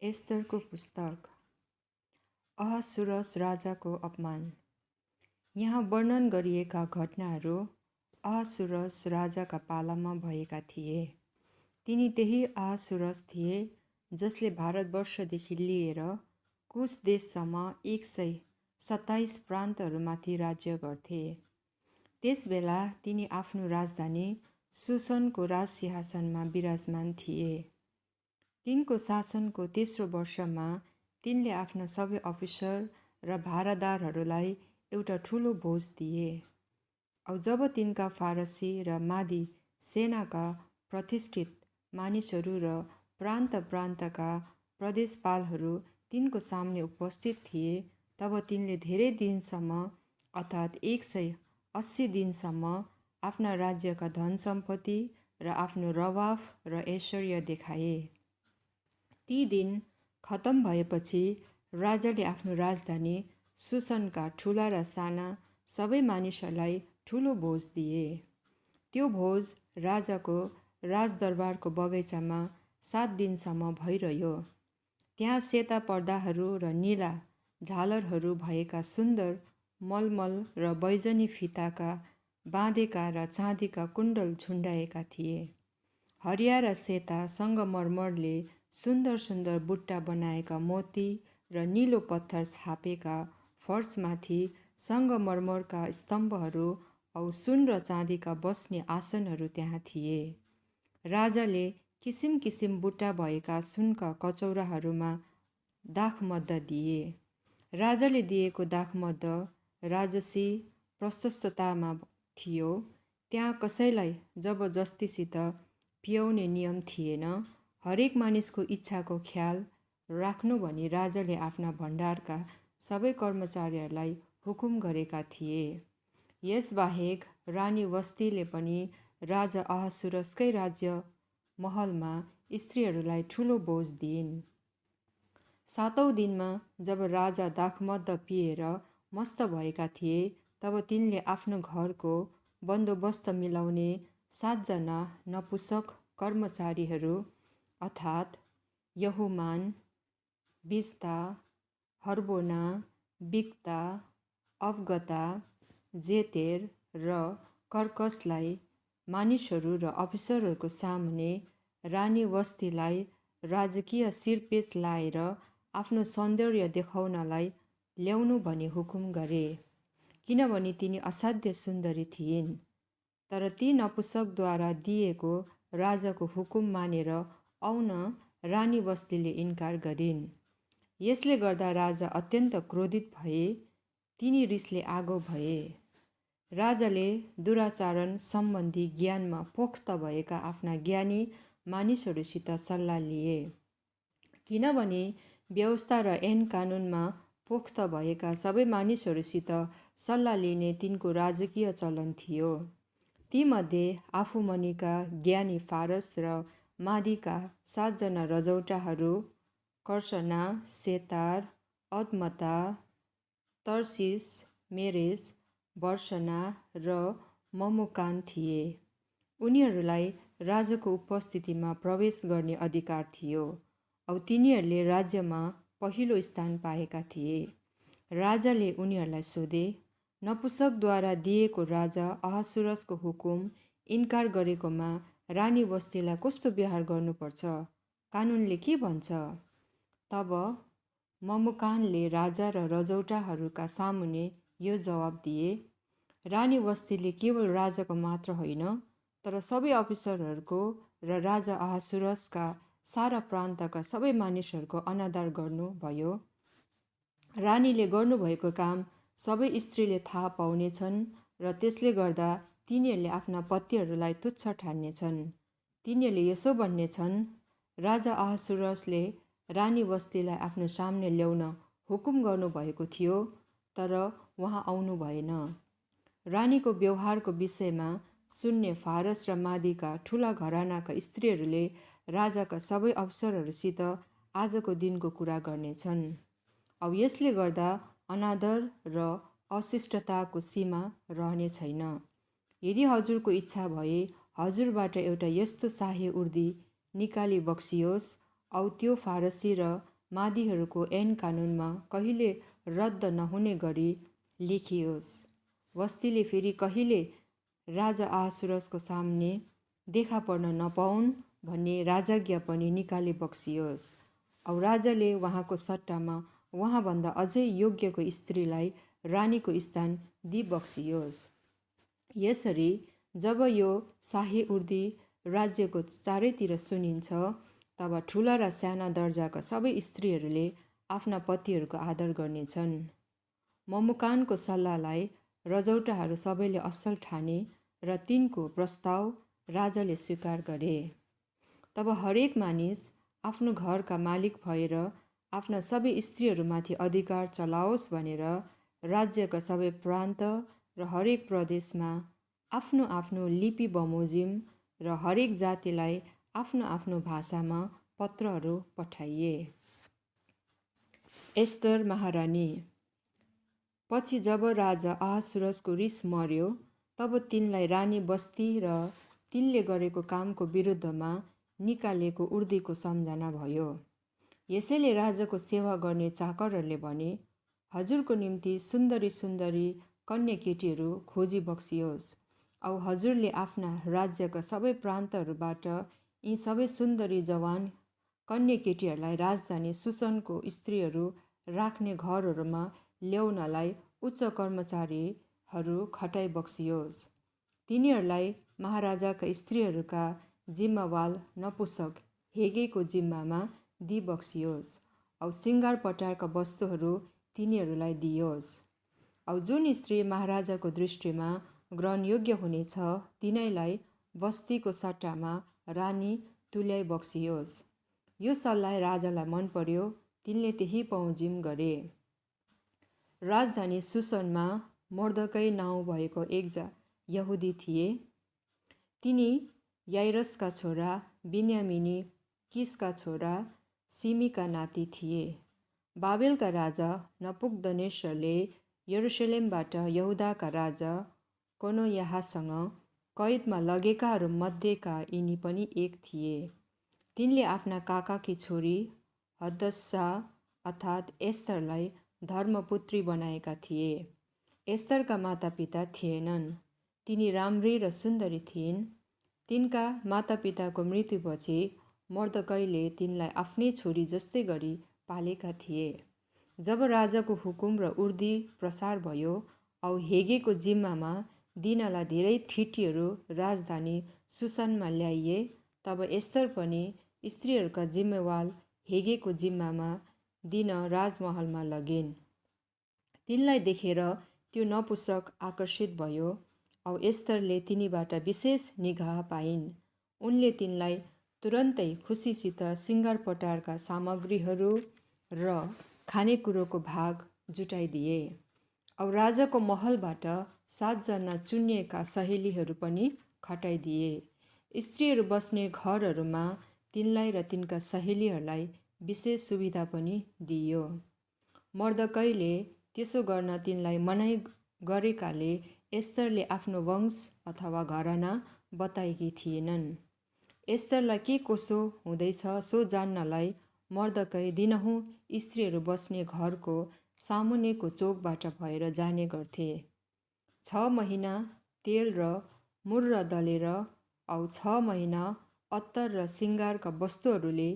एस्तरको पुस्तक। अहसुरस राजाको अपमान। यहाँ वर्णन गरिएका घटनाहरू अहसुरस राजाका पालामा भएका थिए। तिनी त्यही अहसुरस थिए जसले भारतवर्षदेखि लिएर कुश देशसम्म 127 प्रान्तहरूमाथि राज्य गर्थे। त्यसबेला तिनी आफ्नो राजधानी सुसनको राजसिंहासनमा विराजमान थिए। तिनको शासनको तेस्रो वर्षमा तिनले आफ्ना सबै अफिसर र भारादारहरूलाई एउटा ठुलो भोज दिए। औ जब तिनका फारसी र मादी सेनाका प्रतिष्ठित मानिसहरू र प्रान्त प्रान्तका प्रदेशपालहरू तिनको सामने उपस्थित थिए, तब तिनले धेरै दिनसम्म अर्थात् 180 दिनसम्म आफ्ना राज्यका धन सम्पत्ति र आफ्नो रवाफ र ऐश्वर्य देखाए। ती दिन खतम भएपछि राजाले आफ्नो राजधानी सुसनका ठुला र साना सबै मानिसहरूलाई ठुलो भोज दिए। त्यो भोज राजाको राजदरबारको बगैँचामा 7 दिनसम्म भइरह्यो। त्यहाँ सेता पर्दाहरू र नीला झालरहरू भएका सुन्दर मलमल र बैजनी फिताका बाँधेका र चाँदीका कुण्डल झुन्डाएका थिए। हरिया र सेता सङ्गमरमरले सुन्दर सुन्दर बुट्टा बनाएका मोती र नीलो पत्थर छापेका फर्समाथि सङ्गमरमरका स्तम्भहरू औ सुन र चाँदीका बस्ने आसनहरू त्यहाँ थिए। राजाले किसिम किसिम बुट्टा भएका सुनका कचौराहरूमा दाखमद्द दिए। राजाले दिएको दाखमद्द राजसी प्रशस्ततामा थियो। त्यहाँ कसैलाई जबरजस्तीसित पियाउने नियम थिएन। हरेक मानिसको इच्छाको ख्याल राख्नु भनी राजाले आफ्ना भण्डारका सबै कर्मचारीहरूलाई हुकुम गरेका थिए। यसबाहेक रानी वस्तीले पनि राजा अहसुरसकै राज्य महलमा स्त्रीहरूलाई ठुलो भोज दिइन्। 7औं दिनमा जब राजा दाखमद्द पिएर मस्त भएका थिए, तब तिनले आफ्नो घरको बन्दोबस्त मिलाउने 7 जना नपुंसक कर्मचारीहरू अर्थात् यहुमान, बिस्ता, हर्बोना, बिक्ता, अवगता, जेतेर र कर्कसलाई मानिसहरू र अफिसरहरूको सामुन्ने रानी वस्तीलाई राजकीय शिरपेच लाएर आफ्नो सौन्दर्य देखाउनलाई ल्याउनु भनी हुकुम गरे, किनभने तिनी असाध्य सुन्दरी थिइन्। तर ती नपुंसकद्वारा दिएको राजाको हुकुम मानेर आउन रानी वस्तीले इन्कार गरिन्। यसले गर्दा राजा अत्यन्त क्रोधित भए। तिनी रिसले आगो भए। राजाले दुराचरण सम्बन्धी ज्ञानमा पोख्त भएका आफ्ना ज्ञानी मानिसहरूसित सल्लाह लिए, किनभने व्यवस्था र ऐन कानुनमा पोख्त भएका सबै मानिसहरूसित सल्लाह लिने तिनको राजकीय चलन थियो। तीमध्ये आफूमनिका ज्ञानी फारस र मादीका 7 जना रजौटाहरू कर्सना, सेतार, अदमता, तर्सिस, मेरेस, वर्षना र ममुकान थिए। उनीहरूलाई राजाको उपस्थितिमा प्रवेश गर्ने अधिकार थियो औ तिनीहरूले राज्यमा पहिलो स्थान पाएका थिए। राजाले उनीहरूलाई सोधे, नपुंसकद्वारा दिएको राजा अहसुरसको हुकुम इन्कार गरेकोमा रानी वस्तीलाई कस्तो व्यवहार गर्नुपर्छ? कानुनले के भन्छ? तब ममुकानले राजा र रजौटाहरूका सामुन्ने यो जवाब दिए, रानी वस्तीले केवल राजाको मात्र होइन, तर सबै अफिसरहरूको र राजा अहसुरसका सारा प्रान्तका सबै मानिसहरूको अनादर गर्नुभयो। रानीले गर्नुभएको काम सबै स्त्रीले थाहा पाउनेछन् र त्यसले गर्दा तिनीहरूले आफ्ना पतिहरूलाई तुच्छ ठान्नेछन्। तिनीहरूले यसो भन्नेछन्, राजा अहसुरसले रानी वस्तीलाई आफ्नो सामने ल्याउन हुकुम गर्नुभएको थियो, तर उहाँ आउनु भएन। रानीको व्यवहारको विषयमा सुन्ने फारस र मादीका ठुला घरानाका स्त्रीहरूले राजाका सबै अफसरहरूसित आजको दिनको कुरा गर्नेछन्। औ यसले गर्दा अनादर र अशिष्टताको सीमा रहने छैन। यदि हजुरको इच्छा भए हजुरबाट एउटा यस्तो शाही उर्दी निकाली बक्सियोस् औ त्यो फारसी र मादीहरूको ऐन कानुनमा कहिले रद्द नहुने गरी लेखियोस्। वस्तीले फेरि कहिले राजा अहसुरसको सामने देखा पर्न नपाउन् भन्ने राजाज्ञा पनि निकाली बक्सियोस्। औ राजाले उहाँको सट्टामा उहाँभन्दा अझै योग्यको स्त्रीलाई रानीको स्थान दिबक्सियोस्। यसरी जब यो शाही उर्दी राज्यको चारैतिर सुनिन्छ तब ठुला र साना दर्जाका सबै स्त्रीहरूले आफ्ना पतिहरूको आदर गर्नेछन्। ममुकानको सल्लाहलाई रजौटाहरू सबैले असल ठाने र तिनको प्रस्ताव राजाले स्वीकार गरे। तब हरेक मानिस आफ्नो घरका मालिक भएर आफ्ना सबै स्त्रीहरूमाथि अधिकार चलाओस् भनेर राज्यका सबै प्रान्त र हरेक प्रदेशमा आफ्नो आफ्नो लिपि बमोजिम र हरेक जातिलाई आफ्नो आफ्नो भाषामा पत्रहरू पठाइए। एस्तर महारानी। पछि जब राजा अहसुरसको रिस मर्यो तब तिनलाई रानी बस्ती र तिनले गरेको कामको विरुद्धमा निकालेको उर्दीको सम्झना भयो। यसैले राजाको सेवा गर्ने चाकरहरूले भने, हजुरको निम्ति सुन्दरी सुन्दरी कन्या केटीहरू खोजी बक्सियोस् औ हजुरले आफ्ना राज्यका सबै प्रान्तहरूबाट यी सबै सुन्दरी जवान कन्या केटीहरूलाई राजधानी सुसनको स्त्रीहरू राख्ने घरहरूमा ल्याउनलाई उच्च कर्मचारीहरू खटाइ बक्सियोस्। तिनीहरूलाई महाराजाका स्त्रीहरूका जिम्मावाल नपुसक हेगेको जिम्मामा दिबक्सियोस् औ सिङ्गार पटारका वस्तुहरू तिनीहरूलाई दियोस्। औ जुन स्त्री महाराजाको दृष्टिमा ग्रहणयोग्य हुनेछ तिनैलाई बस्तीको सट्टामा रानी तुल्याइ बक्सियोस्। यो सल्लाह राजालाई मन पर्यो। तिनले त्यही बमोजिम गरे। राजधानी सुसनमा मर्दकै नाउँ भएको एकजना यहुदी थिए। तिनी याइरसका छोरा बिन्यामिनी किसका छोरा सिमीका नाति थिए। बाबेलका राजा नपुक्दनेश्वरले यरुसलेमबाट यहुदाका राजा कोनोयाहसँग कैदमा लगेकाहरू मध्येका यिनी पनि एक थिए। तिनले आफ्ना काकाकी छोरी हदस्सा अर्थात् एस्तरलाई धर्मपुत्री बनाएका थिए। एस्तरका मातापिता थिएनन्। तिनी राम्री र सुन्दरी थिइन्। तिनका मातापिताको मृत्युपछि मर्दकैले तिनलाई आफ्नै छोरी जस्तै गरी पालेका थिए। जब राजाको हुकुम र उर्दी प्रसार भयो औ हेगेको जिम्मामा दिनलाई धेरै ठिटीहरू राजधानी सुसनमा ल्याइए तब एस्तर पनि स्त्रीहरूका जिम्मेवाल हेगेको जिम्मामा दिन राजमहलमा लगिन्। तिनलाई देखेर त्यो नपुसक आकर्षित भयो औ एस्तरले तिनीबाट विशेष निगाह पाइन्। उनले तिनलाई तुरन्तै खुसीसित सिङ्गार पटारका सामग्रीहरू र खानेकुरोको भाग जुटाइदिए औ राजाको महलबाट 7 जना चुनिएका सहेलीहरू पनि खटाइदिए। स्त्रीहरू बस्ने घरहरूमा तिनलाई र तिनका सहेलीहरूलाई विशेष सुविधा पनि दिइयो। मर्दकैले त्यसो गर्न तिनलाई मनाइ गरेकाले एस्तरले आफ्नो वंश अथवा घराना बताएकी थिएनन्। एस्तरलाई के कसो हुँदैछ सो जान्नलाई मर्दकै दिनहुँ स्त्रीहरू बस्ने घरको सामुन्नेको चोकबाट भएर जाने गर्थे। 6 महिना तेल र मुर्र दलेर औ 6 महिना अत्तर र सिङ्गारका वस्तुहरूले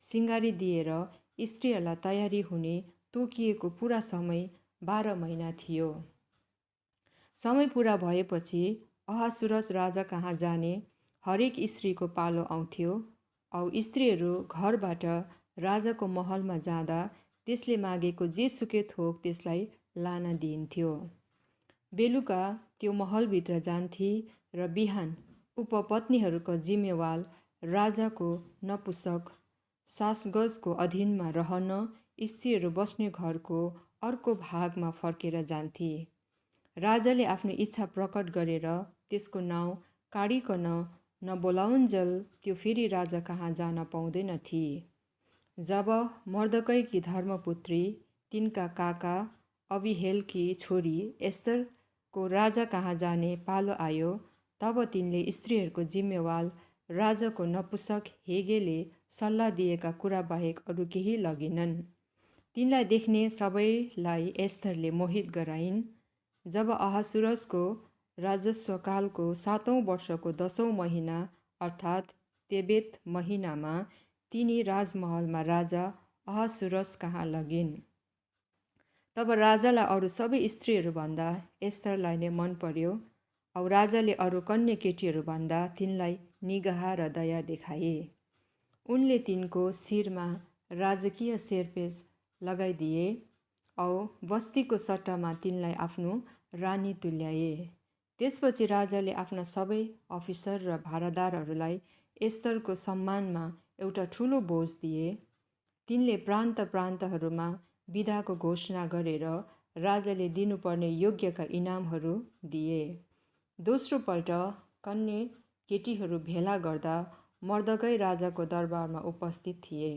सिँगारिदिएर स्त्रीहरूलाई तयारी हुने तोकिएको पुरा समय 12 महिना थियो। समय पुरा भएपछि अहसुरस राजा कहाँ जाने हरेक स्त्रीको पालो आउँथ्यो औ स्त्रीहरू घरबाट राजाको महलमा जाँदा त्यसले मागेको जेसुकै थोक त्यसलाई लान दिइन्थ्यो। बेलुका त्यो महलभित्र जान्थे र बिहान उपपत्नीहरूको जिम्मेवाल राजाको नपुसक सासगजको अधीनमा रहन स्त्रीहरू बस्ने घरको अर्को भागमा फर्केर जान्थे। राजाले आफ्नो इच्छा प्रकट गरेर त्यसको नाउँ काढिकन नबोलाउन्जेल त्यो फेरि राजा कहाँ जान पाउँदैनथे। जब मर्दकैकी धर्मपुत्री तिनका काका अबिहेलकी छोरी एस्तरको राजा कहाँ जाने पालो आयो तब तिनले स्त्रीहरूको जिम्मेवाल राजाको नपुसक हेगेले सल्लाह दिएका कुरा बाहेक अरू केही लगिनन्। तिनलाई देख्ने सबैलाई एस्थरले मोहित गराइन्। जब अहासुरसको राजस्वकालको 7औं वर्षको 10औं महिना अर्थात् तेबेत महिनामा तिनी राजमहलमा राजा अहासुरस कहाँ लगिन्। तब राजालाई अरू सबै स्त्रीहरूभन्दा एस्थरलाई नै मन पर्यो औ राजाले अरू कन्या केटीहरूभन्दा तिनलाई निगाह र दया देखाए। उनले तिनको शिरमा राजकीय शेरपेश लगाइदिए औ बस्तीको सट्टामा तिनलाई आफ्नो रानी तुल्याए। त्यसपछि राजाले आफ्ना सबै अफिसर र भारादारहरूलाई एस्थरको सम्मानमा एउटा ठुलो भोज दिए। तिनले प्रान्त प्रान्तहरूमा बिदाको घोषणा गरेर राजाले दिनुपर्ने योग्यका इनामहरू दिए। दोस्रो पल्ट कन्या केटीहरू भेला गर्दा मर्दकै राजाको दरबारमा उपस्थित थिए।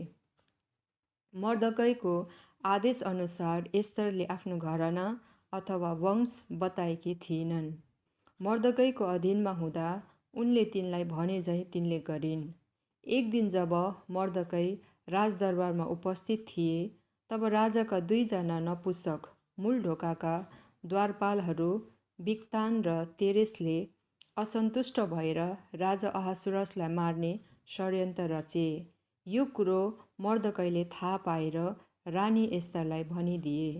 मर्दकैको आदेशअनुसार एस्थरले आफ्नो घराना अथवा वंश बताएकी थिएनन्। मर्दकैको अधीनमा हुँदा उनले तिनलाई भने झैँ तिनले गरिन्। एक दिन जब मर्दकै राजदरबारमा उपस्थित थिए तब राजाका 2 जना नपुंसक मूल ढोकाका द्वारपालहरू बिक्तान र तेरेसले असन्तुष्ट भएर राजा अहासुरसलाई मार्ने षड्यन्त्र रचे। यो कुरो मर्दकैले थाहा पाएर रानी एस्थरलाई भनिदिए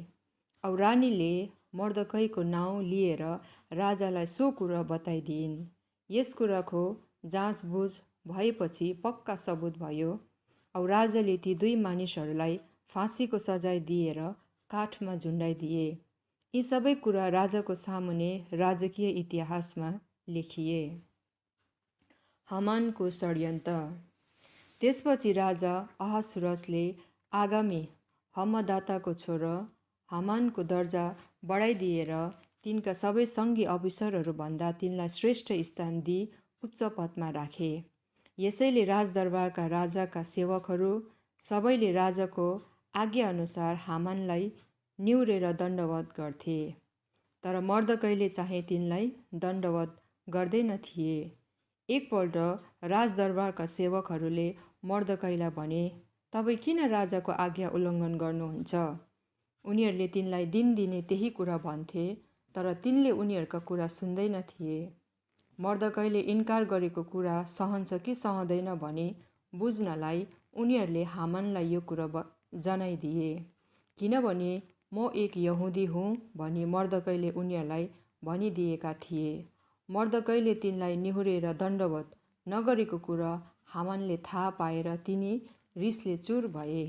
औ रानीले मर्दकैको नाउँ लिएर राजालाई सो कुरा बताइदिइन्। यस कुराको जाँचबुझ भएपछि पक्का सबुत भयो औ राजाले ती 2 मानिसहरूलाई फाँसीको सजाय दिएर काठमा झुन्डाइदिए। यी सबै कुरा राजाको सामुन्ने राजकीय इतिहासमा लेखिए। हामानको षड्यन्त्र। त्यसपछि राजा अहासुरसले आगामी हम्मदाताको छोरो हामानको दर्जा बढाइदिएर तिनका सबै सङ्घी अफिसरहरूभन्दा तिनलाई श्रेष्ठ स्थान दिई उच्च पदमा राखे। यसैले राजदरबारका राजाका सेवकहरू सबैले राजाको आज्ञाअनुसार हामानलाई निहुरेर दण्डवत गर्थे। तर मर्दकैले चाहिँ तिनलाई दण्डवत गर्दैन थिए। एकपल्ट राजदरबारका सेवकहरूले मर्दकैलाई भने, तपाईँ किन राजाको आज्ञा उल्लङ्घन गर्नुहुन्छ? उनीहरूले तिनलाई दिनदिनै त्यही कुरा भन्थे तर तिनले उनीहरूका कुरा सुन्दैन थिए। मर्दकैले इन्कार गरेको कुरा सहन्छ कि सहँदैन भनी बुझ्नलाई उनीहरूले हामानलाई यो कुरा जनाइदिए। किनभने म एक यहुदी हुँ भनी मर्दकैले उनीहरूलाई भनिदिएका थिए। मर्दकैले तिनलाई निहुरेर दण्डवत नगरेको कुरा हामानले थाहा पाएर तिनी रिसले चुर भए।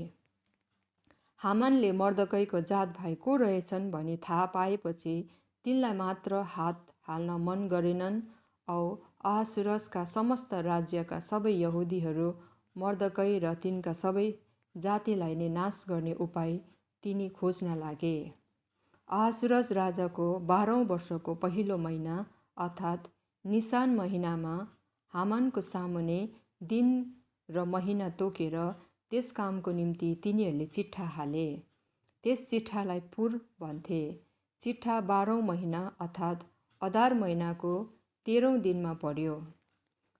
हामानले मर्दकैको जात भाइ को रहेछन् भनी थाहा पाएपछि तिनलाई मात्र हात हाल्न मन गरेनन् औ अहासुरसका समस्त राज्यका सबै यहुदीहरू मर्दकै र तिनका सबै जातिलाई नै नाश गर्ने उपाय तिनी खोज्न लागे। अहासुरस राजाको 12औं वर्षको पहिलो महिना अर्थात् निसान महिनामा हामानको सामुन्ने दिन र महिना तोकेर त्यस कामको निम्ति तिनीहरूले चिट्ठा हाले। त्यस चिट्ठालाई पुर भन्थे। चिट्ठा 12औं महिना अर्थात् अदार महिनाको 13औं दिनमा पर्यो।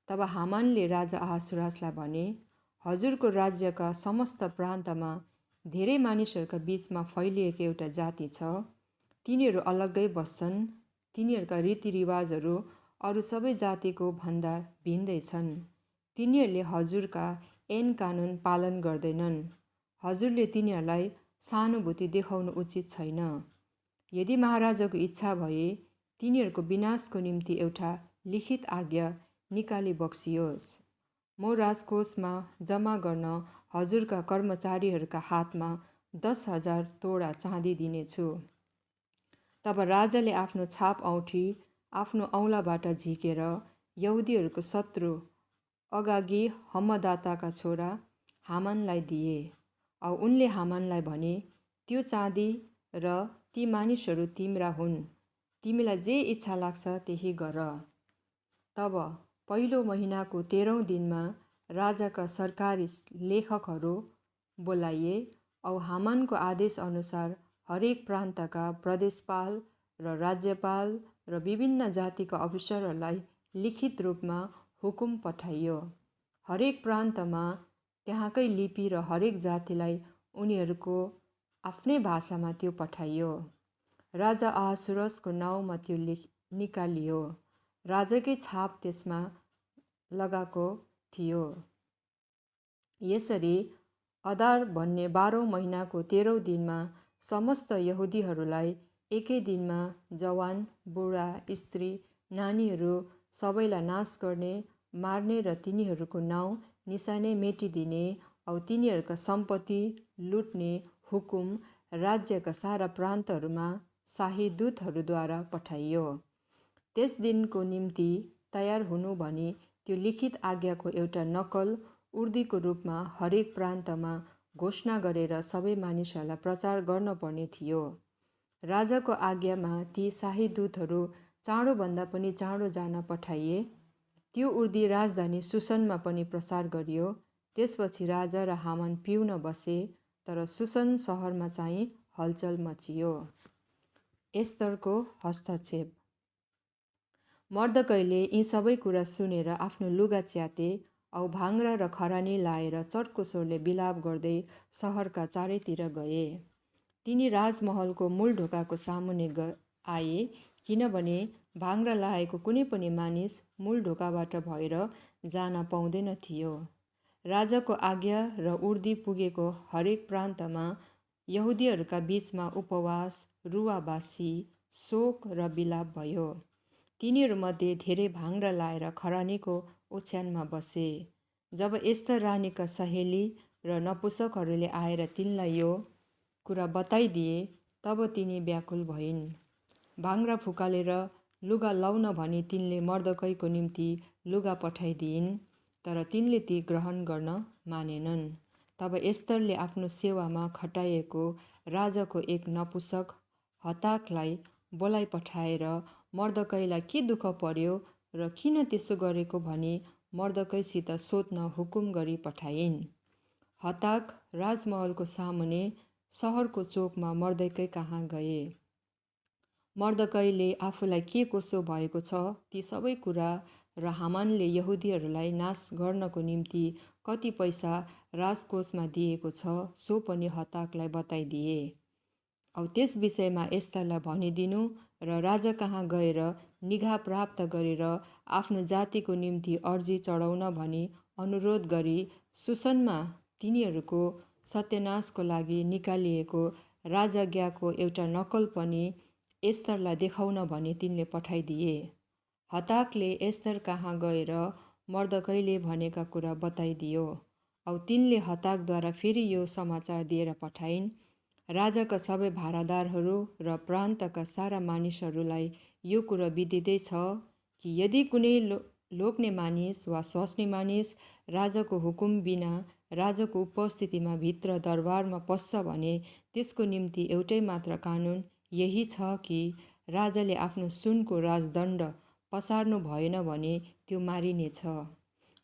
तब हामानले राजा अहासुरसलाई भने, हजुरको राज्यका समस्त प्रान्तमा धेरै मानिसहरूका बीचमा फैलिएको एउटा जाति छ। तिनीहरू अलग्गै बस्छन्। तिनीहरूका रीतिरिवाजहरू अरू सबै जातिको भन्दा भिन्दै छन्। तिनीहरूले हजुरका ऐन कानुन पालन गर्दैनन्। हजुरले तिनीहरूलाई सहानुभूति देखाउनु उचित छैन। यदि महाराजाको इच्छा भए तिनीहरूको विनाशको निम्ति एउटा लिखित आज्ञा निकाली बक्सियोस्। म राजकोषमा जम्मा गर्न हजुरका कर्मचारीहरूका हातमा 10,000 तोडा चाँदी दिनेछु। तब राजाले आफ्नो छाप औँठी आफ्नो औँलाबाट झिकेर यहुदीहरूको शत्रु अगागी हम्मदाताका छोरा हामानलाई दिए औ उनले हामानलाई भने, त्यो चाँदी र ती मानिसहरू तिम्रा हुन्। तिमीलाई जे इच्छा लाग्छ त्यही गर। तब पहिलो महिनाको 13औं दिनमा राजाका सरकारी लेखकहरू बोलाइए औ हामानको आदेश अनुसार हरेक प्रान्तका प्रदेशपाल र राज्यपाल र विभिन्न जातिका अफिसरहरूलाई लिखित रूपमा हुकुम पठाइयो। हरेक प्रान्तमा त्यहाँकै लिपि र हरेक जातिलाई उनीहरूको आफ्नै भाषामा त्यो पठाइयो। राजा अहसुरसको नाउँमा त्यो निकालियो। राजाकै छाप त्यसमा लगाएको थियो। यसरी अदार भन्ने 12औं महिनाको 13औं दिनमा समस्त यहुदीहरूलाई एकै दिनमा जवान, बुढा, स्त्री, नानीहरू सबैलाई नाश गर्ने, मार्ने र तिनीहरूको नाउँ निशानै मेटिदिने औ तिनीहरूका सम्पत्ति लुट्ने हुकुम राज्यका सारा प्रान्तहरूमा शाही दूतहरूद्वारा पठाइयो। त्यस दिनको निम्ति तयार हुनु भनी त्यो लिखित आज्ञाको एउटा नक्कल उर्दीको रूपमा हरेक प्रान्तमा घोषणा गरेर सबै मानिसहरूलाई प्रचार गर्न पर्ने थियो। राजाको आज्ञामा ती शाही दूतहरू चाँडोभन्दा पनि चाँडो जान पठाइए। त्यो उर्दी राजधानी सुसनमा पनि प्रसार गरियो। त्यसपछि राजा र हामान पिउन बसे, तर सुसन सहरमा चाहिँ हलचल मचियो। एस्तरको हस्तक्षेप। मर्दकैले यी सबै कुरा सुनेर आफ्नो लुगा च्याते औ भाङ्रा र खरानी लाएर चर्को स्वरले बिलाप गर्दै सहरका चारैतिर गए। तिनी राजमहलको मूल ढोकाको सामुन्ने आए, किनभने भाङ्रा लाएको कुनै पनि मानिस मूल ढोकाबाट भएर जान पाउँदैन थियो। राजाको आज्ञा र उर्दी पुगेको हरेक प्रान्तमा यहुदीहरूका बीचमा उपवास, रुवाबासी, शोक र बिलाप भयो। तिनीहरूमध्ये धेरै भाङ्रा लाएर खरानीको ओछ्यानमा बसे। जब एस्तर रानीका सहेली र नपुसकहरूले आएर तिनलाई यो कुरा बताइदिए, तब तिनी व्याकुल भइन्। भाङ्रा फुकालेर लुगा लाउन भनी तिनले मर्दकैको निम्ति लुगा पठाइदिइन्, तर तिनले ती ग्रहण गर्न मानेनन्। तब एस्तरले आफ्नो सेवामा खटाइएको राजाको एक नपुसक हताकलाई बोलाइ पठाएर मर्दकैलाई के दुःख पर्यो र किन त्यसो गरेको भनी मर्दकैसित सोध्न हुकुम गरी पठाइन्। हताक राजमहलको सामुन्ने सहरको चोकमा मर्दकै कहाँ गए। मर्दकैले आफूलाई के कसो भएको छ ती सबै कुरा र हामानले यहुदीहरूलाई नाश गर्नको निम्ति कति पैसा राजकोषमा दिएको छ सो पनि हताकलाई बताइदिए। औ त्यस विषयमा एस्तरलाई भनिदिनु र राजा कहाँ गएर निगाह प्राप्त गरेर आफ्नो जातिको निम्ति अर्जी चढाउन भनी अनुरोध गरी सुसनमा तिनीहरूको सत्यानाशको लागि निकालिएको राजाज्ञाको एउटा नक्कल पनि एस्तरलाई देखाउन भनी तिनले पठाइदिए। हताकले एस्तर कहाँ गएर मर्दकैले भनेका कुरा बताइदियो औ तिनले हताकद्वारा फेरि यो समाचार दिएर पठाइन्, राजाका सबै भारादारहरू र प्रान्तका सारा मानिसहरूलाई यो कुरा विदितै छ कि यदि कुनै लोग्ने मानिस वा स्वास्नी मानिस राजाको हुकुम बिना राजाको उपस्थितिमा भित्र दरबारमा पस्छ भने त्यसको निम्ति एउटै मात्र कानुन यही छ कि राजाले आफ्नो सुनको राजदण्ड पसार्नु भएन भने त्यो मारिनेछ,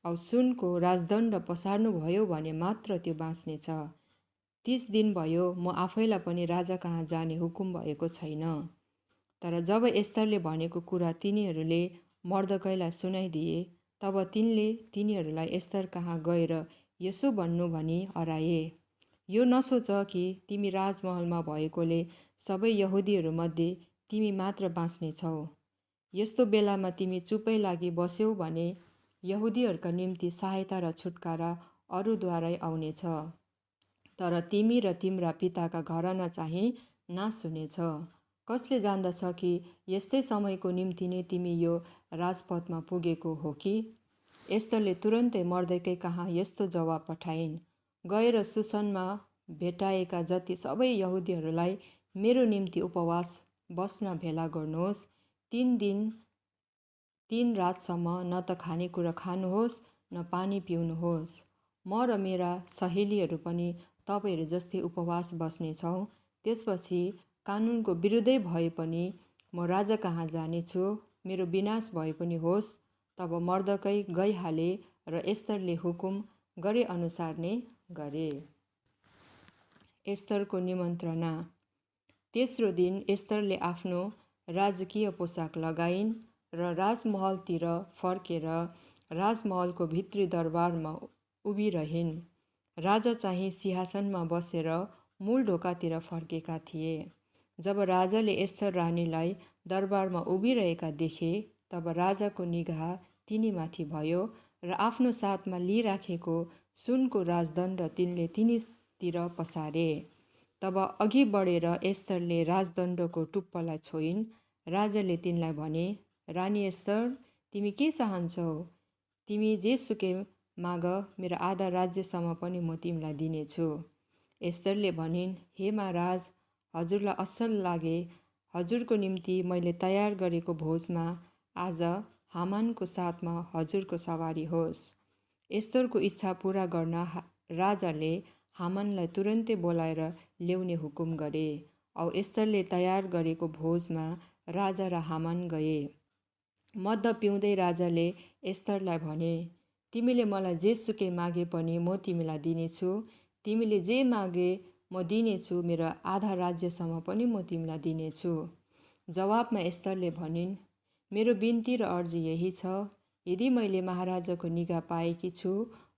औ सुनको राजदण्ड पसार्नु भयो भने मात्र त्यो बाँच्नेछ। 30 दिन भयो म आफैलाई पनि राजा कहाँ जाने हुकुम भएको छैन। तर जब एस्तरले भनेको कुरा तिनीहरूले मर्दकैलाई सुनाइदिए, तब तिनले तिनीहरूलाई एस्तर कहाँ गएर यसो भन्नु भनी हराए, यो नसोच कि तिमी राजमहलमा भएकोले सबै यहुदीहरूमध्ये तिमी मात्र बाँच्नेछौ। यस्तो बेलामा तिमी चुपै लागि बस्यौ भने यहुदीहरूका निम्ति सहायता र छुटकारा अरूद्वारै आउनेछ, तर तिमी र तिम्रा पिताका घराना चाहिँ नाश हुनेछ। कसले जान्दछ कि यस्तै समयको निम्ति नै तिमी यो राजपथमा पुगेको हो कि? एस्तरले तुरन्तै मर्दकै कहाँ यस्तो जवाब पठाइन्, गएर सुसनमा भेटाएका जति सबै यहुदीहरूलाई मेरो निम्ति उपवास बस्न भेला गर्नुहोस्। 3 दिन 3 रातसम्म न त खानेकुरा खानुहोस् न पानी पिउनुहोस्। म र मेरा सहेलीहरू पनि तपाईँहरू जस्तै उपवास बस्नेछौँ। त्यसपछि कानुनको विरुद्धै भए पनि म राजा कहाँ जानेछु, मेरो विनाश भए पनि होस्। तब मर्दकै गइहाले र एस्तरले हुकुम गरे अनुसार नै गरे। एस्तरको निमन्त्रणा। तेस्रो दिन एस्तरले आफ्नो राजकीय पोसाक लगाइन् र राजमहलतिर फर्केर राजमहलको भित्री दरबारमा उभिरहिन्। राजा चाहिँ सिंहासनमा बसेर मूल ढोकातिर फर्केका थिए। जब राजाले एस्थर रानीलाई दरबारमा उभिरहेका देखे, तब राजाको निगाह तिनीमाथि भयो र आफ्नो साथमा लिइराखेको सुनको राजदण्ड तिनले तिनीतिर पसारे। तब अघि बढेर एस्थरले राजदण्डको टुप्पोलाई छोइन्। राजाले तिनलाई भने, रानी एस्थर, तिमी के चाहन्छौ? तिमी जेसुकै माग, मेरो आधा राज्यसम्म पनि म तिमीलाई दिनेछु। एस्थरले भनिन्, हे महाराज, हजुरलाई असल लागे हजुरको निम्ति मैले तयार गरेको भोजमा आज हामानको साथमा हजुरको सवारी होस्। एस्थरको इच्छा पुरा गर्न राजाले हामानलाई तुरन्तै बोलाएर ल्याउने हुकुम गरे। औ एस्थरले तयार गरेको भोजमा राजा र हामान गए। मद्य पिउँदै राजाले एस्थरलाई भने, तिमीले मलाई जेसुकै मागे पनि म तिमीलाई दिनेछु। तिमीले जे मागे म दिनेछु, मेरो आधा राज्यसम्म पनि म तिमीलाई दिनेछु। जवाबमा एस्थरले भनिन्, मेरो बिन्ती र अर्जी यही छ, यदि मैले महाराजाको निगाह पाएकी छु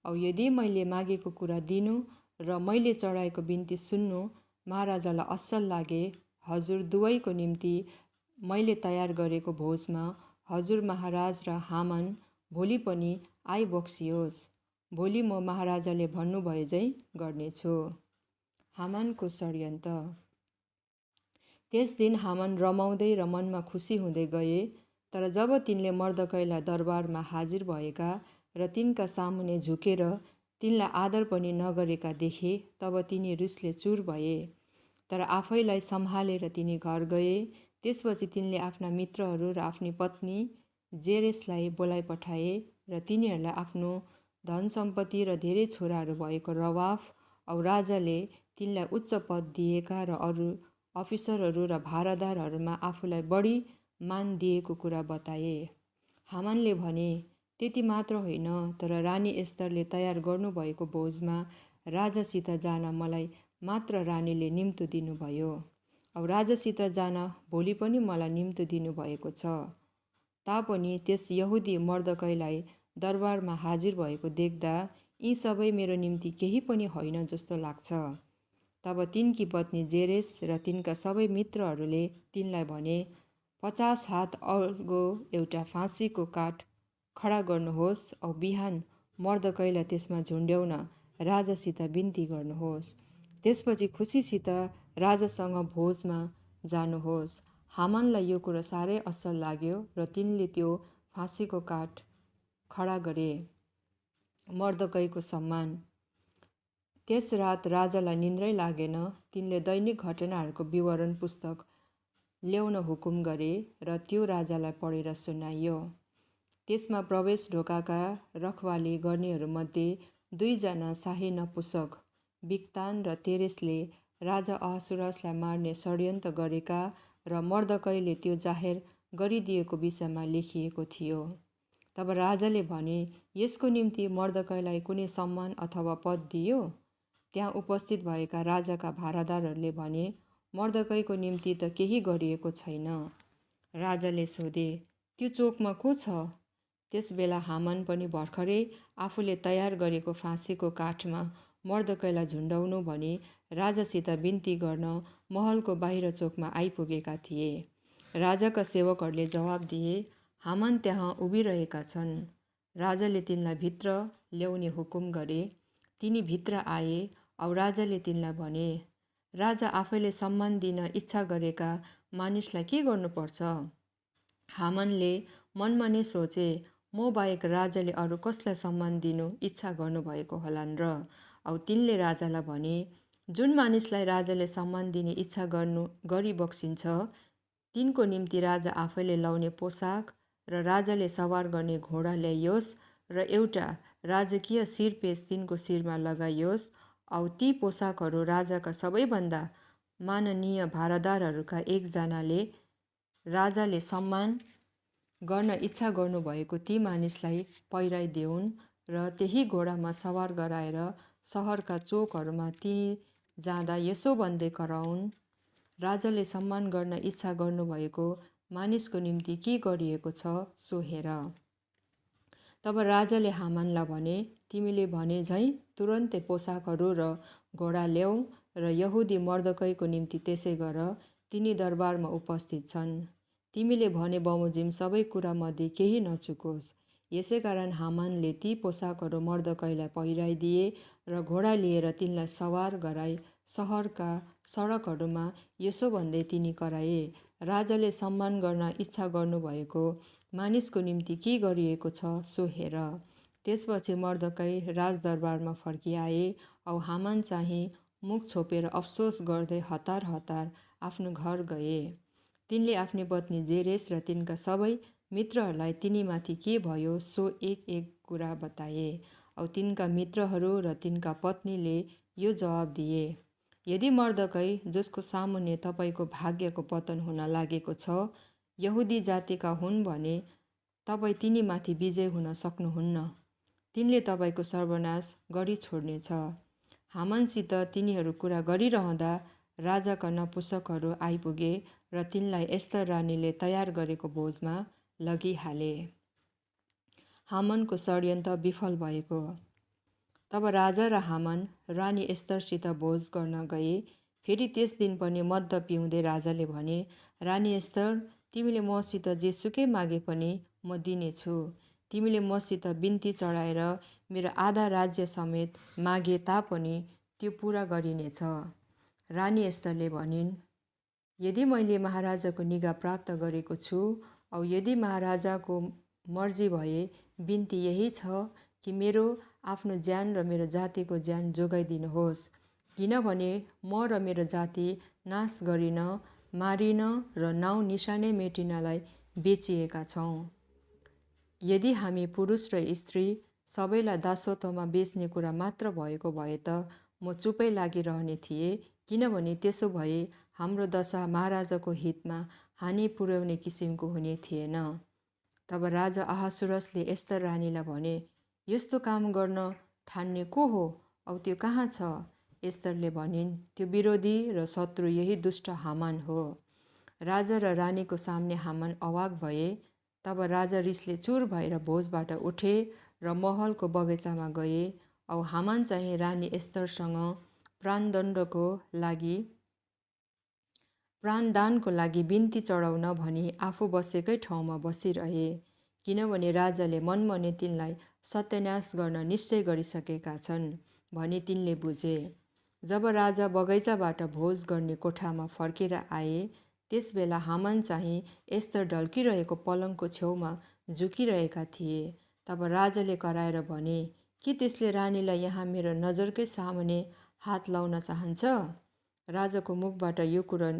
औ यदि मैले मागेको कुरा दिनु र मैले चढाएको बिन्ती सुन्नु महाराजालाई असल लागे, हजुर दुवैको निम्ति मैले तयार गरेको भोजमा हजुर महाराज र हामान भोलि पनि आइबक्सियोस्। भोलि म महाराजाले भन्नुभए झै गर्नेछु। हामानको षड्यन्त्र। त्यस दिन हामान रमाउँदै र मनमा खुसी हुँदै गए। तर जब तिनले मर्दकैलाई दरबारमा हाजिर भएका र तिनका सामुन्ने झुकेर तिनलाई आदर पनि नगरेका देखे, तब तिनी रिसले चुर भए। तर आफैलाई सम्हालेर तिनी घर गए। त्यसपछि तिनले आफ्ना मित्रहरू र आफ्नी पत्नी जेरेसलाई बोलाइ पठाए र तिनीहरूलाई आफ्नो धन सम्पत्ति र धेरै छोराहरू भएको रवाफ औ राजाले तिनलाई उच्च पद दिएका र अरू अफिसरहरू र भारादारहरूमा आफूलाई बढी मान दिएको कुरा बताए। हामानले भने, त्यति मात्र होइन, तर रानी एस्थरले तयार गर्नुभएको भोजमा राजासित जान मलाई मात्र रानीले निम्तो दिनुभयो औ राजासित जान भोलि पनि मलाई निम्तो दिनुभएको छ। तापनि त्यस यहुदी मर्दकैलाई दरबारमा हाजिर भएको देख्दा यी सबै मेरो निम्ति केही पनि होइन जस्तो लाग्छ। तब तिनकी पत्नी जेरेस र तिनका सबै मित्रहरूले तिनलाई भने, 50 हात अग्लो एउटा फाँसीको काठ खडा गर्नुहोस् औ बिहान मर्दकैलाई त्यसमा झुन्ड्याउन राजासित बिन्ती गर्नुहोस्। त्यसपछि खुसीसित राजासँग भोजमा जानुहोस्। हामानलाई यो कुरा साह्रै असल लाग्यो र तिनले त्यो फाँसीको काठ खडा गरे। मर्दकैको सम्मान। त्यस रात राजालाई निन्द्रै लागेन। तिनले दैनिक घटनाहरूको विवरण पुस्तक ल्याउन हुकुम गरे र त्यो राजालाई पढेर सुनाइयो। त्यसमा प्रवेश ढोकाका रखवाली गर्नेहरूमध्ये 2 जना शाही नपुंसक बिक्तान र तेरेसले राजा अहसुरसलाई मार्ने षड्यन्त्र गरेका र मर्दकैले त्यो जाहेर गरिदिएको विषयमा लेखिएको थियो। तब राजाले भने, यसको निम्ति मर्दकैलाई कुनै सम्मान अथवा पद दियो? त्यहाँ उपस्थित भएका राजाका भारादारहरूले भने, मर्दकैको निम्ति त केही गरिएको छैन। राजाले सोधे, त्यो चोकमा को छ? त्यसबेला हामान पनि भर्खरै आफूले तयार गरेको फाँसीको काठमा मर्दकैलाई झुन्डाउनु भनी राजासित बिन्ती गर्न महलको बाहिर चोकमा आइपुगेका थिए। राजाका सेवकहरूले जवाब दिए, हामान त्यहाँ उभिरहेका छन्। राजाले तिनलाई भित्र ल्याउने हुकुम गरे। तिनी भित्र आए औ राजाले तिनलाई भने, राजा आफैले सम्मान दिन इच्छा गरेका मानिसलाई के गर्नुपर्छ? हामानले मनमा नै सोचे, म बाहेक राजाले अरू कसलाई सम्मान दिनु इच्छा गर्नुभएको होलान् र? औ तिनले राजालाई भने, जुन मानिसलाई राजाले सम्मान दिने इच्छा गरिबक्सिन्छ, तिनको निम्ति राजा आफैले लाउने पोसाक र राजाले सवार गर्ने घोडा ल्याइयोस् र एउटा राजकीय शिरपेश तिनको शिरमा लगाइयोस् औ ती पोसाकहरू राजाका सबैभन्दा माननीय भारादारहरूका एकजनाले राजाले सम्मान गर्न इच्छा गर्नुभएको ती मानिसलाई पहिराइदेऊन् र त्यही घोडामा सवार गराएर सहरका चोकहरूमा तिनी जाँदा यसो भन्दै कराउन्, राजाले सम्मान गर्न इच्छा गर्नुभएको मानिसको निम्ति के गरिएको छ सो हेर। तब राजाले हामानलाई भने, तिमीले भने झैँ तुरन्तै पोसाकहरू र घोडा ल्याऊ र यहुदी मर्दकैको निम्ति त्यसै गर, तिनी दरबारमा उपस्थित छन्। तिमीले भने बमोजिम सबै कुरामध्ये केही नचुकोस्। यसै कारण हामानले ती पोसाकहरू मर्दकैलाई पहिराइदिए र घोडा लिएर तिनलाई सवार गराई सहरका सडकहरूमा यसो भन्दै तिनी कराए, राजाले सम्मान गर्न इच्छा गर्नुभएको मानिसको निम्ति के गरिएको छ सो हेर। त्यसपछि मर्दकै राजदरबारमा फर्किआए औ हामान चाहिँ मुख छोपेर अफसोस गर्दै हतार हतार आफ्नो घर गए। तिनले आफ्नी पत्नी जेरेस र तिनका सबै मित्रहरूलाई तिनीमाथि के भयो सो एक एक कुरा बताए। औ तिनका मित्रहरू र तिनका पत्नीले यो जवाब दिए, यदि मर्दकै जसको सामुन्ने तपाईँको भाग्यको पतन हुन लागेको छ यहुदी जातिका हुन् भने तपाईँ तिनीमाथि विजय हुन सक्नुहुन्न। तिनले तपाईँको सर्वनाश गरी छोड्नेछ। हामानसित तिनीहरू कुरा गरिरहँदा राजाका नपुसकहरू आइपुगे र तिनलाई एस्तर रानीले तयार गरेको भोजमा लगिहाले। हामानको षड्यन्त्र विफल भएको। तब राजा र हामान रानी एस्तरसित भोज गर्न गए। फेरि त्यस दिन पनि मद्य पिउँदै राजाले भने, रानी एस्तर, तिमीले मसित जेसुकै मागे पनि म दिनेछु। तिमीले मसित बिन्ती चढाएर मेरो आधा राज्य समेत मागे तापनि त्यो पुरा गरिनेछ। रानी एस्तरले भनिन्, यदि मैले महाराजाको निगाह प्राप्त गरेको छु औ यदि महाराजाको मर्जी भए बिन्ती यही छ कि मेरो आफ्नो ज्यान र मेरो जातिको ज्यान जोगाइदिनुहोस्, किनभने म र मेरो जाति नाश गरिन, मारिन र नाउँ निशानै मेटिनलाई बेचिएका छौँ। यदि हामी पुरुष र स्त्री सबैलाई दासत्वमा बेच्ने कुरा मात्र भएको भए त म चुपै लागिरहने थिएँ, किनभने त्यसो भए हाम्रो दशा महाराजाको हितमा हानि पुर्याउने किसिमको हुने थिएन। तब राजा अहासुरसले एस्तर रानीलाई भने, यस्तो काम गर्न ठान्ने को हो औ त्यो कहाँ छ? एस्तरले भनिन्, त्यो विरोधी र शत्रु यही दुष्ट हामान हो। राजा र रानीको सामने हामान अवाक भए। तब राजा रिसले चुर भएर भोजबाट उठे र महलको बगैँचामा गए औ हामान चाहिँ रानी एस्तरसँग प्राणदानको लागि बिन्ती चढाउन भनी आफू बसेकै ठाउँमा बसिरहे, किनभने राजाले मनमने तिनलाई सत्यानाश गर्न निश्चय गरिसकेका छन् भनी तिनले बुझे। जब राजा बगैँचाबाट भोज गर्ने कोठामा फर्केर आए, त्यसबेला हामान चाहिँ एस्तर ढल्किरहेको पलङको छेउमा झुकिरहेका थिए। तब राजाले कराएर भने, के त्यसले रानीलाई यहाँ मेरो नजरकै सामुन्ने हात लाउन चाहन्छ? राजाको मुखबाट यो कुरा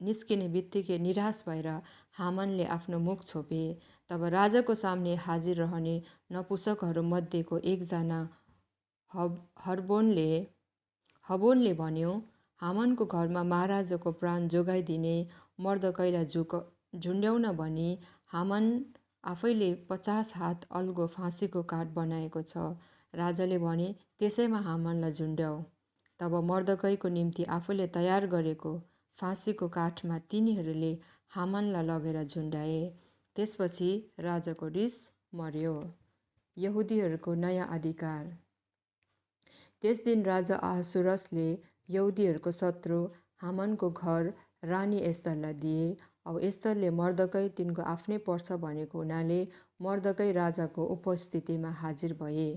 निस्किने बित्तिकै निराश भएर हामानले आफ्नो मुख छोपे। तब राजाको सामने हाजिर रहने नपुसकहरू मध्येको एकजना हबोनले भन्यो, हामानको घरमा महाराजाको प्राण जोगाइदिने मर्दकैलाई झुन्ड्याउन भनी हामान आफैले 50 हात अल्गो फाँसीको काठ बनाएको छ। राजाले भने, त्यसैमा हामानलाई झुन्ड्याऊ। तब मर्दकैको निम्ति आफूले तयार गरेको फाँसीको काठमा तिनीहरूले हामानलाई लगेर झुन्ड्याए। त्यसपछि राजाको रिस मर्यो। यहुदीहरूको नयाँ अधिकार। त्यस दिन राजा अहासुरसले यहुदीहरूको शत्रु हामानको घर रानी एस्तरलाई दिए औ एस्तरले मर्दकै तिनको आफ्नै पर्छ भनेको हुनाले मर्दकै राजाको उपस्थितिमा हाजिर भए।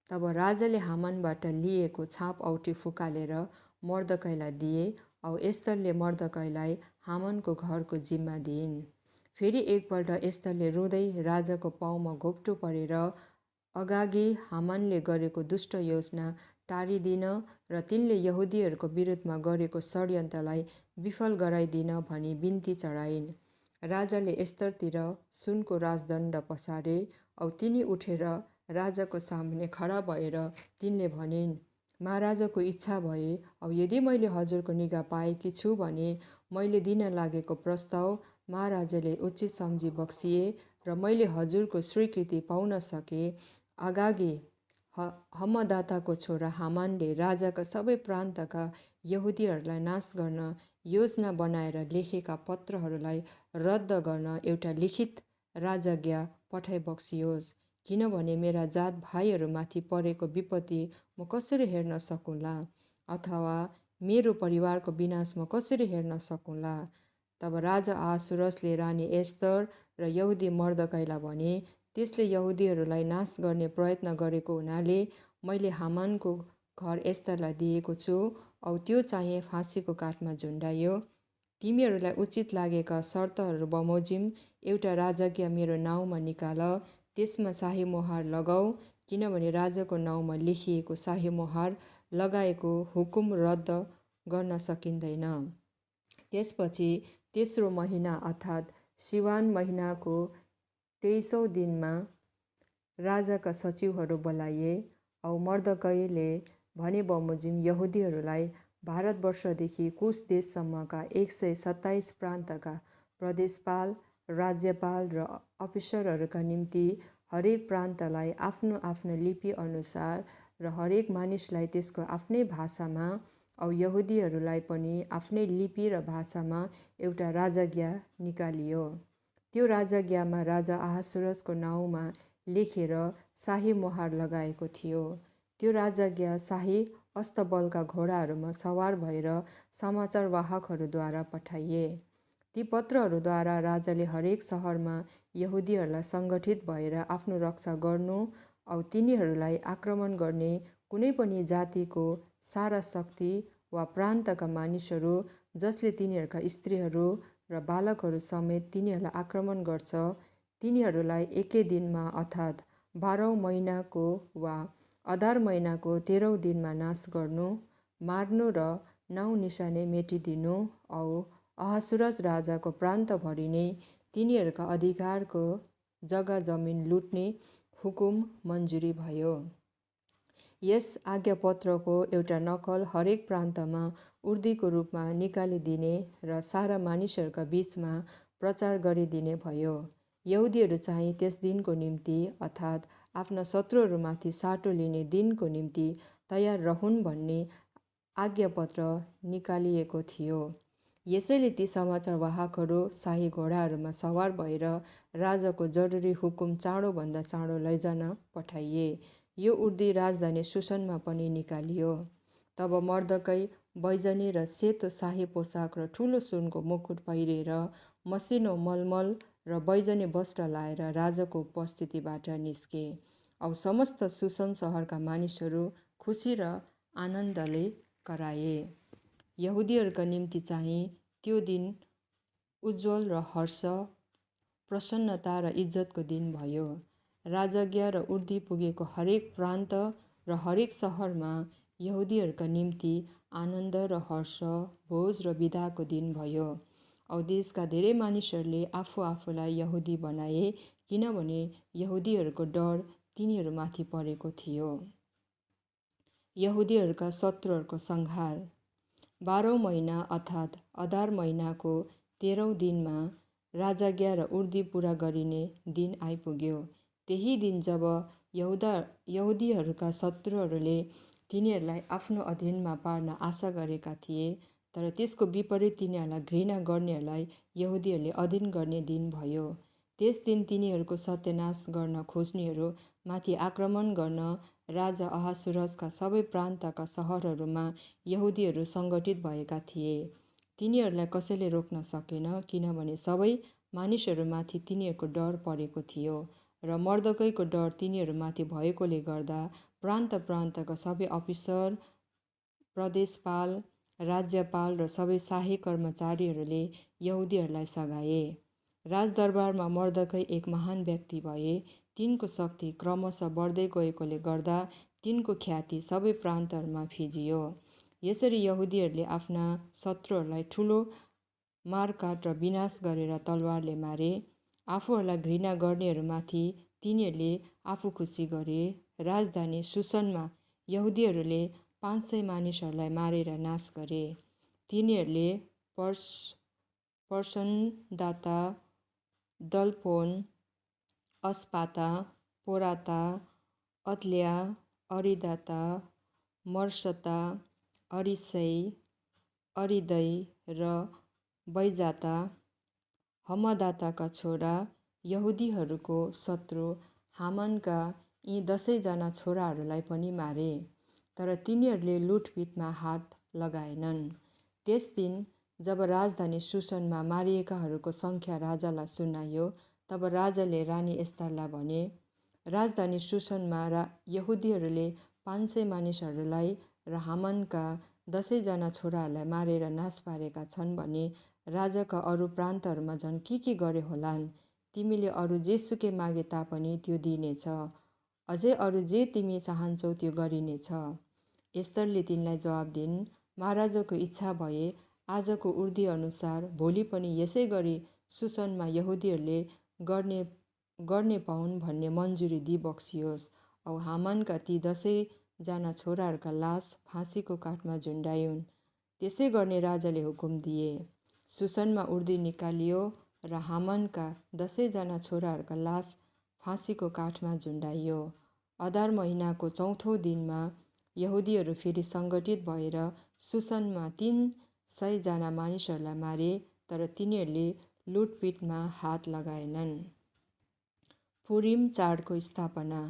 तब राजाले हामानबाट लिएको छाप औँठी फुकालेर मर्दकैलाई दिए औ एस्तरले मर्दकैलाई हामानको घरको जिम्मा दिइन्। फेरि एकपल्ट एस्तरले रुँदै राजाको पाउमा घोप्टो परेर अगागि हामानले गरेको दुष्ट योजना टारिदिन र तिनले यहुदीहरूको विरुद्धमा गरेको षड्यन्त्रलाई विफल गराइदिन भनी बिन्ती चढाइन्। राजाले एस्तरतिर सुनको राजदण्ड पसारे औ तिनी उठेर राजाको सामुन्ने खडा भएर तिनले भनिन्, महाराजाको इच्छा भए औ यदि मैले हजुरको निगाह पाएकी छु भने मैले दिन लागेको प्रस्ताव महाराजाले उचित सम्झी बक्सिए र मैले हजुरको स्वीकृति पाउन सके। अगागि हम्मदाताको छोरा हामानले राजाका सबै प्रान्तका यहुदीहरूलाई नाश गर्न योजना बनाएर लेखेका पत्रहरूलाई रद्द गर्न एउटा लिखित राजाज्ञा पठाइबक्सियोस्, किनभने मेरा जात भाइहरूमाथि परेको विपत्ति म कसरी हेर्न सकौँला, अथवा मेरो परिवारको विनाश म कसरी हेर्न सकौँला। तब राजा आहासुरसले रानी एस्तर र यहुदी मर्दकाईलाई भने, त्यसले यहुदीहरूलाई नाश गर्ने प्रयत्न गरेको हुनाले मैले हामानको घर एस्तरलाई दिएको छु, औ त्यो चाहिँ फाँसीको काठमा झुन्डायो। तिमीहरूलाई उचित लागेका शर्तहरू बमोजिम एउटा राजज्ञा मेरो नाउँमा निकाल, त्यसमा शाही मोहर लगाऊ, किनभने राजाको नाउँमा लेखिएको शाही मोहर लगाएको हुकुम रद्द गर्न सकिँदैन। त्यसपछि तेस्रो महिना अर्थात् सिवान महिनाको 23औं दिनमा राजाका सचिवहरू बोलाइए, औ मर्दकैले भने बमोजिम यहुदीहरूलाई भारतवर्षदेखि कुश देशसम्मका 127 प्रान्तका प्रदेशपाल, राज्यपाल र अफिसरहरूका निम्ति हरेक प्रान्तलाई आफ्नो आफ्नो लिपि अनुसार र हरेक मानिसलाई त्यसको आफ्नै भाषामा औ यहुदीहरूलाई पनि आफ्नै लिपि र भाषामा एउटा राजज्ञा निकालियो। त्यो राजज्ञामा राजा आहासुरसको नाउँमा लेखेर शाही मोहर लगाएको थियो। त्यो राजज्ञा शाही अस्तबलका घोडाहरूमा सवार भएर समाचारवाहकहरूद्वारा पठाइए। ती पत्रहरूद्वारा राजाले हरेक सहरमा यहुदीहरूलाई सङ्गठित भएर आफ्नो रक्षा गर्नु औ तिनीहरूलाई आक्रमण गर्ने कुनै पनि जातिको सारा शक्ति वा प्रान्तका मानिसहरू जसले तिनीहरूका स्त्रीहरू र बालकहरू समेत तिनीहरूलाई आक्रमण गर्छ, तिनीहरूलाई एकै दिनमा अर्थात् 12औं महिनाको वा अदार महिनाको 13औं दिनमा नाश गर्नु, मार्नु र नाउँ निशानै मेटिदिनु, औ अहासुरस राजाको प्रान्तभरि नै तिनीहरूका अधिकारको जग्गा जमिन लुट्ने हुकुम मन्जुरी भयो। यस आज्ञापत्रको एउटा नक्कल हरेक प्रान्तमा उर्दीको रूपमा निकालिदिने र सारा मानिसहरूका बीचमा प्रचार गरिदिने भयो। यहुदीहरू चाहिँ त्यस दिनको निम्ति अर्थात् आफ्ना शत्रुहरूमाथि साटो लिने दिनको निम्ति तयार रहून् भन्ने आज्ञापत्र निकालिएको थियो। यसैले ती समाचारवाहकहरू शाही घोडाहरूमा सवार भएर राजाको जरुरी हुकुम चाँडोभन्दा चाँडो लैजान पठाइए। यो उर्दी राजधानी सुसनमा पनि निकालियो। तब मर्दकै बैजनी र सेतो शाही पोसाक र ठुलो सुनको मुकुट पहिरेर मसिनो मलमल र बैजनी वस्त्र लाएर राजाको उपस्थितिबाट निस्के, औ समस्त सुसन सहरका मानिसहरू खुसी र आनन्दले कराए। यहुदीहरूका निम्ति चाहिँ त्यो दिन उज्जवल र हर्ष, प्रसन्नता र इज्जतको दिन भयो। राजज्ञा र उर्दी पुगेको हरेक प्रान्त र हरेक सहरमा यहुदीहरूका निम्ति आनन्द र हर्ष, भोज र बिदाको दिन भयो। औ देशका धेरै मानिसहरूले आफू आफूलाई यहुदी बनाए, किनभने यहुदीहरूको डर तिनीहरूमाथि परेको थियो। यहुदीहरूका शत्रुहरूको संहार। 12औं महिना अर्थात् अदार महिनाको 13औं दिनमा राजज्ञा र उर्दी पुरा गरिने दिन आइपुग्यो। त्यही दिन जब यहुदीहरूका शत्रुहरूले तिनीहरूलाई आफ्नो अधीनमा पार्न आशा गरेका थिए, तर त्यसको विपरीत तिनीहरूलाई घृणा गर्नेहरूलाई यहुदीहरूले अधीन गर्ने दिन भयो। त्यस दिन तिनीहरूको सत्यानाश गर्न खोज्नेहरू माथि आक्रमण गर्न राजा अहासुरसका सबै प्रान्तका सहरहरूमा यहुदीहरू सङ्गठित भएका थिए। तिनीहरूलाई कसैले रोक्न सकेन, किनभने सबै मानिसहरूमाथि तिनीहरूको डर परेको थियो र मर्दकैको डर तिनीहरूमाथि भएकोले गर्दा प्रान्त प्रान्तका सबै अफिसर, प्रदेशपाल, राज्यपाल र सबै शाही कर्मचारीहरूले यहुदीहरूलाई सघाए। राजदरबारमा मर्दकै एक महान व्यक्ति भए। तिनको शक्ति क्रमशः बढ्दै गएकोले गर्दा तिनको ख्याति सबै प्रान्तहरूमा फिँजियो। यसरी यहुदीहरूले आफ्ना शत्रुहरूलाई ठुलो मारकाट र विनाश गरेर तलवारले मारे। आफूहरूलाई घृणा गर्नेहरूमाथि तिनीहरूले आफू खुसी गरे। राजधानी सुसनमा यहुदीहरूले 500 मानिसहरूलाई मारेर नाश गरे। तिनीहरूले पर्सनदाता, दलफोन, अस्पाता, पोराता, अदल्या, अरिदाता, मर्सता, अरिसै, अरिदै र बैजाता, हमदाताका छोरा, यहुदीहरूको शत्रु हामानका यी 10जना छोराहरूलाई पनि मारे, तर तिनीहरूले लुटपिटमा हात लगाएनन्। त्यस दिन जब राजधानी सुसनमा मारिएकाहरूको सङ्ख्या राजालाई सुनाइयो, तब राजाले रानी एस्तरलाई भने, राजधानी सुसनमा यहुदीहरूले 500 मानिसहरूलाई र हामानका 10जना छोराहरूलाई मारेर नाश पारेका छन् भने राजाका अरू प्रान्तहरूमा झन् के गरे होलान्। तिमीले अरू जेसुकै मागे तापनि त्यो दिइनेछ, अझै अरू जे तिमी चाहन्छौ त्यो गरिनेछ। एस्तरले तिनलाई जवाब दिइन्, महाराजाको इच्छा भए आजको उर्दी अनुसार भोलि पनि यसै गरी सुसनमा यहुदीहरूले गर्ने पाउन् भन्ने मन्जुरी दिइबक्सियोस्। औ हामानका ती 10जना छोराहरूका लास फाँसीको काठमा झुन्डाइन्। त्यसै गर्ने राजाले हुकुम दिए। सुसनमा उर्दी निकालियो र हामानका 10जना छोराहरूका लास फाँसीको काठमा झुन्डाइयो। अदार महिनाको 4औं दिनमा यहुदीहरू फेरि सङ्गठित भएर सुसनमा 300जना मानिसहरूलाई मारे, तर तिनीहरूले लुटपिटमा हात लगाएनन्। पुरिम चाडको स्थापना।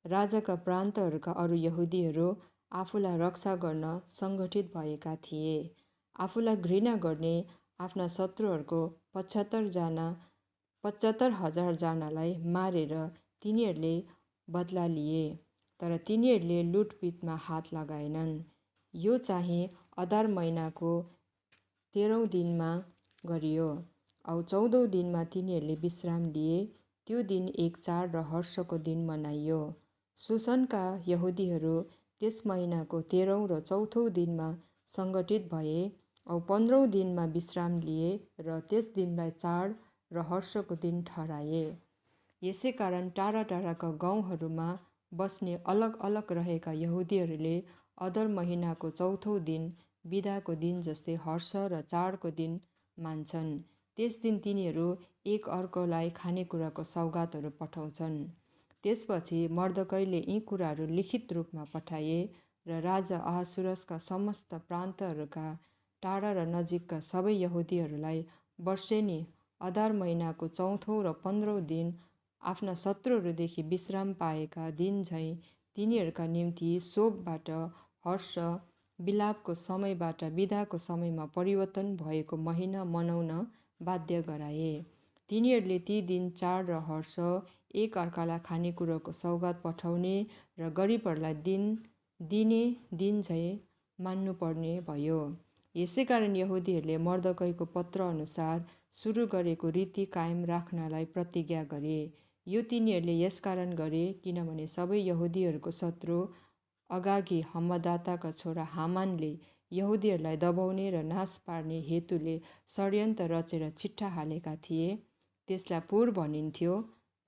राजाका प्रान्तहरूका अरू यहुदीहरू आफूलाई रक्षा गर्न सङ्गठित भएका थिए। आफूलाई घृणा गर्ने आफ्ना शत्रुहरूको 75,000 जनालाई मारेर तिनीहरूले बदला लिए, तर तिनीहरूले लुटपिटमा हात लगाएनन्। यो चाहिँ अदार महिनाको 13औं दिनमा गरियो। औ 14औं दिनमा तिनीहरूले विश्राम लिए। त्यो दिन एक चाड र हर्षको दिन मनाइयो। सुसनका यहुदीहरू त्यस महिनाको 13औं र 4औं दिनमा सङ्गठित भए औ 15औं दिनमा विश्राम लिए र त्यस दिनलाई चाड र हर्षको दिन ठहराए। यसै कारण टाढा टाढाका गाउँहरूमा बस्ने अलग अलग रहेका यहुदीहरूले अदर महिनाको 4औं दिन बिदाको दिन जस्तै हर्ष र चाडको दिन मान्छन्। त्यस दिन तिनीहरू एक अर्कोलाई खानेकुराको सौगातहरू पठाउँछन्। त्यसपछि मर्दकैले यी कुराहरू लिखित रूपमा पठाए र राजा अहसुरसका समस्त प्रान्तहरूका टाढा र नजिकका सबै यहुदीहरूलाई वर्षेनी अदार महिनाको 4औं र 15औं दिन आफ्ना शत्रुहरूदेखि विश्राम पाएका दिन झैँ तिनीहरूका निम्ति शोकबाट हर्ष, विलापको समयबाट बिदाको समयमा परिवर्तन भएको महिना मनाउन बाध्य गराए। तिनीहरूले ती दिन चाड र हर्ष, एक अर्कालाई खानेकुराको सौगात पठाउने र गरिबहरूलाई दिने दिन झैँ मान्नुपर्ने भयो। यसै कारण यहुदीहरूले मर्दकैको पत्र अनुसार सुरु गरेको रीति कायम राख्नलाई प्रतिज्ञा गरे। यो तिनीहरूले यसकारण गरे किनभने सबै यहुदीहरूको शत्रु अगागी हम्मदाताका छोरा हामानले यहुदीहरूलाई दबाउने र नाश पार्ने हेतुले षड्यन्त्र रचेर चिट्ठा हालेका थिए। त्यसलाई पुर भनिन्थ्यो।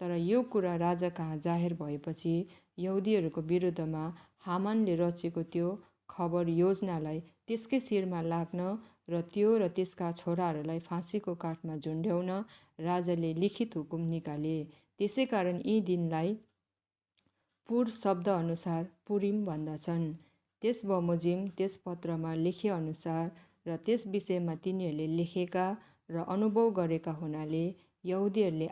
तर यो कुरा राजा कहाँ जाहेर भएपछि यहुदीहरूको विरुद्धमा हामानले रचेको त्यो खबर योजनालाई त्यसकै शिरमा लाग्न र त्यो र त्यसका छोराहरूलाई फाँसीको काठमा झुन्ड्याउन राजाले लिखित हुकुम निकाले। त्यसै कारण यी दिनलाई पुर शब्द अनुसार पुरिम भन्दछन्। त्यस बमोजिम त्यस पत्रमा लेखे अनुसार र त्यस विषयमा तिनीहरूले लेखेका र अनुभव गरेका हुनाले यहुदीहरूले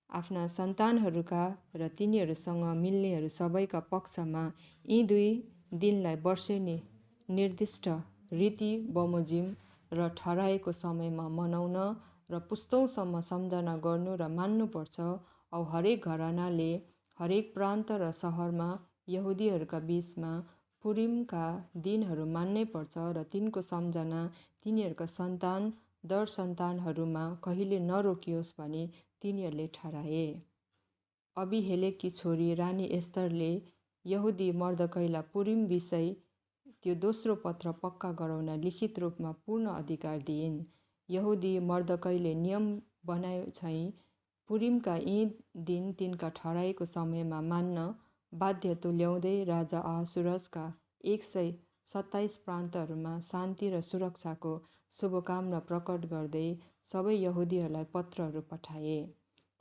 आफ्ना सन्तानहरूका र तिनीहरूसँग मिल्नेहरू सबैका पक्षमा यी दुई दिनलाई वर्षेनी निर्दिष्ट रीति बमोजिम र ठहराएको समयमा मनाउन र पुस्तौँसम्म सम्झना गर्नु र मान्नुपर्छ। औ हरेक घरानाले हरेक प्रान्त र सहरमा यहुदीहरूका बीचमा पुरिमका दिनहरू मान्नै पर्छ र तिनको सम्झना तिनीहरूका सन्तान दर सन्तानहरूमा कहिले नरोकियोस् भनी तिनीहरूले ठहराए। अबिहेलेककी छोरी रानी एस्तरले यहुदी मर्दकैलाई पुरिम विषय त्यो दोस्रो पत्र पक्का गराउन लिखित रूपमा पूर्ण अधिकार दिइन्। यहुदी मर्दकैले नियम बनाए झैँ पुरिमका यी दिन तिनका ठहराएको समयमा मान्न बाध्य तुल्याउँदै राजा अहसुरसका 127 प्रान्तहरूमा शान्ति र सुरक्षाको शुभकामना प्रकट गर्दै सबै यहुदीहरूलाई पत्रहरू पठाए।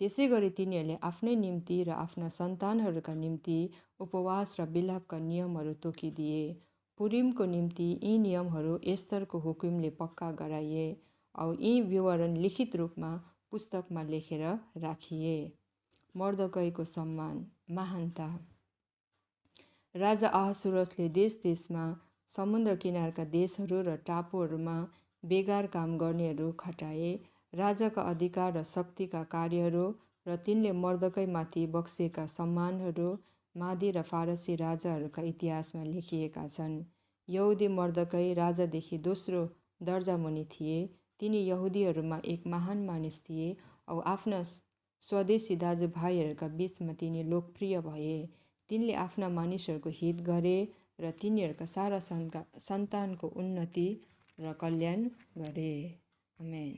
त्यसै गरी तिनीहरूले आफ्नै निम्ति र आफ्ना सन्तानहरूका निम्ति उपवास र विलापका नियमहरू तोकिदिए। पुरिमको निम्ति यी नियमहरू एस्तरको हुकुमले पक्का गराइए औ यी विवरण लिखित रूपमा पुस्तकमा लेखेर राखिए। मर्दकैको सम्मान, महानता। राजा अहसुरसले देश देशमा, समुद्र किनारका देशहरू र टापुहरूमा बेगार काम गर्नेहरू खटाए। राजाका अधिकार र शक्तिका कार्यहरू र तिनले मर्दकैमाथि बक्सेका सम्मानहरू मादी र फारसी राजाहरूका इतिहासमा लेखिएका छन्। यहुदी मर्दकै राजादेखि दोस्रो दर्जामुनि थिए। तिनी यहुदीहरूमा एक महान मानिस थिए औ आफ्ना स्वदेशी दाजुभाइहरूका बीचमा तिनी लोकप्रिय भए। तिनले आफ्ना मानिसहरूको हित गरे र तिनीहरूका सारा सन्तानको उन्नति र कल्याण गरे। आमेन।